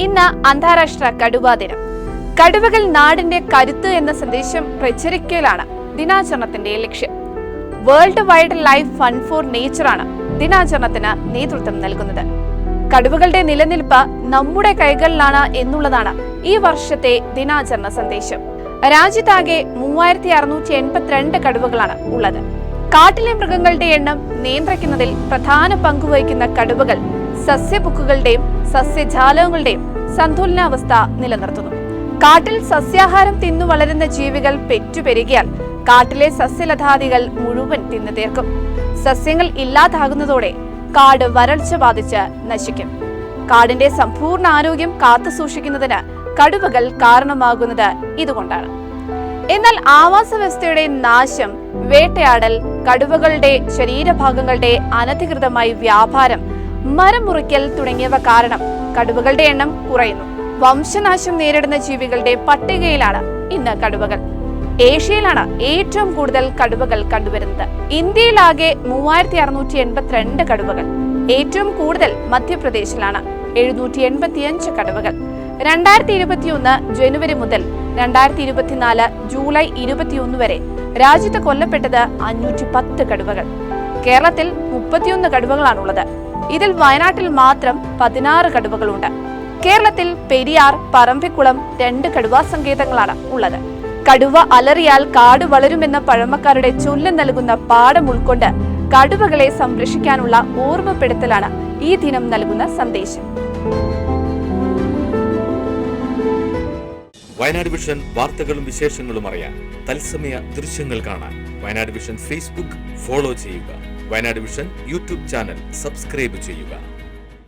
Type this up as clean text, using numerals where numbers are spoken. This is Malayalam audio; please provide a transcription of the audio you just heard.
ഇന്ന് അന്താരാഷ്ട്ര കടുവാ ദിനം. കടുവകൾ നാടിന്റെ കരുത്ത് എന്ന സന്ദേശം പ്രചരിക്കലാണ് ദിനാചരണത്തിന്റെ ലക്ഷ്യം. World Wildlife Fund for നേച്ചറാണ് ദിനാചരണത്തിന് നേതൃത്വം നൽകുന്നത്. കടുവകളുടെ നിലനിൽപ്പ് നമ്മുടെ കൈകളിലാണ് എന്നുള്ളതാണ് ഈ വർഷത്തെ ദിനാചരണ സന്ദേശം. രാജ്യത്താകെ 3682 കടുവകളാണ് ഉള്ളത്. കാട്ടിലെ മൃഗങ്ങളുടെ എണ്ണം നിയന്ത്രിക്കുന്നതിൽ പ്രധാന പങ്കുവഹിക്കുന്ന കടുവകൾ സസ്യബുക്കുകളുടെയും സസ്യജാലങ്ങളുടെയും സന്തുലനാവസ്ഥ നിലനിർത്തുന്നു. കാട്ടിൽ സസ്യാഹാരം തിന്നു വളരുന്ന ജീവികൾ പെറ്റുപെരുകിയാൽ കാട്ടിലെ സസ്യലതാദികൾ മുഴുവൻ തിന്നു തീർക്കും. സസ്യങ്ങൾ ഇല്ലാതാകുന്നതോടെ കാട് വരൾച്ച ബാധിച്ച് നശിക്കും. കാടിന്റെ സമ്പൂർണ്ണ ആരോഗ്യം കാത്തു സൂക്ഷിക്കുന്നതിന് കടുവകൾ കാരണമാകുന്നത് ഇതുകൊണ്ടാണ്. എന്നാൽ ആവാസ വ്യവസ്ഥയുടെ നാശം, വേട്ടയാടൽ, കടുവകളുടെ ശരീരഭാഗങ്ങളുടെ അനധികൃതമായി വ്യാപാരം, മരം മുറിക്കൽ തുടങ്ങിയവ കാരണം കടുവകളുടെ എണ്ണം കുറയുന്നു. വംശനാശം നേരിടുന്ന ജീവികളുടെ പട്ടികയിലാണ് ഇന്ന് കടുവകൾ. ഏഷ്യയിലാണ് ഏറ്റവും കൂടുതൽ കടുവകൾ കണ്ടുവരുന്നത്. ഇന്ത്യയിലാകെ 3682 കടുവകൾ. ഏറ്റവും കൂടുതൽ മധ്യപ്രദേശിലാണ് 785 കടുവകൾ. 2021 ജനുവരി മുതൽ 2024 ജൂലൈ 21 വരെ രാജ്യത്ത് കൊല്ലപ്പെട്ടത് 510 കടുവകൾ. കേരളത്തിൽ 31 കടുവകളാണുള്ളത്. ഇതിൽ വയനാട്ടിൽ മാത്രം 16 കടുവകളുണ്ട്. കേരളത്തിൽ പെരിയാർ, പറമ്പിക്കുളം 2 കടുവാ സങ്കേതങ്ങളാണ് ഉള്ളത്. കടുവ അലറിയാൽ കാട് വളരുമെന്ന പഴമക്കാരുടെ ചൊല്ല് നൽകുന്ന പാഠം ഉൾക്കൊണ്ട് കടുവകളെ സംരക്ഷിക്കാനുള്ള ഓർമ്മപ്പെടുത്തലാണ് ഈ ദിനം നൽകുന്ന സന്ദേശം. വയനാട് വിഷൻ വാർത്തകളും വിശേഷങ്ങളും അറിയാൻ തത്സമയ ദൃശ്യങ്ങൾ കാണാൻ വയനാട് വിഷൻ ഫേസ്ബുക്ക് ഫോളോ ചെയ്യുക. Wayanad vision YouTube channel subscribe ചെയ്യുക.